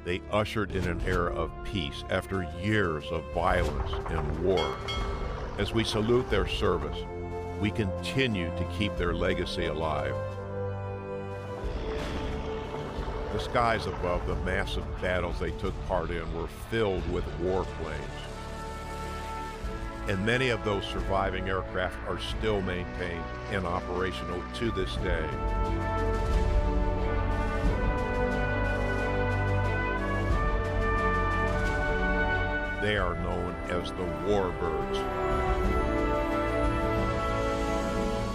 They ushered in an era of peace after years of violence and war. As we salute their service, we continue to keep their legacy alive. The skies above the massive battles they took part in were filled with warplanes. And many of those surviving aircraft are still maintained and operational to this day. They are known as the Warbirds.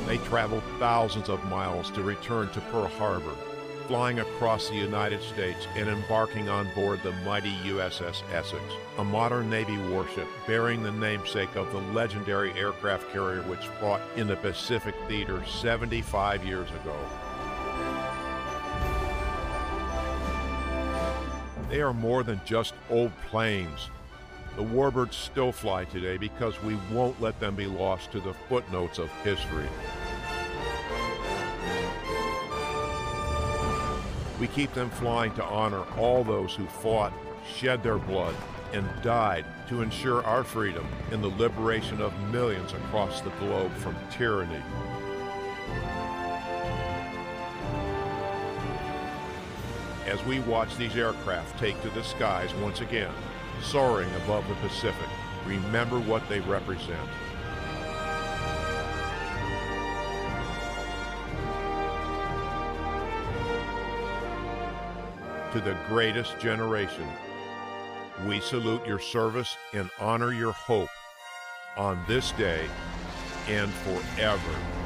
They traveled thousands of miles to return to Pearl Harbor, flying across the United States and embarking on board the mighty USS Essex, a modern Navy warship bearing the namesake of the legendary aircraft carrier which fought in the Pacific Theater 75 years ago. They are more than just old planes. The Warbirds still fly today because we won't let them be lost to the footnotes of history. We keep them flying to honor all those who fought, shed their blood, and died to ensure our freedom and the liberation of millions across the globe from tyranny. As we watch these aircraft take to the skies once again, soaring above the Pacific, remember what they represent. To the greatest generation, we salute your service and honor your hope on this day and forever.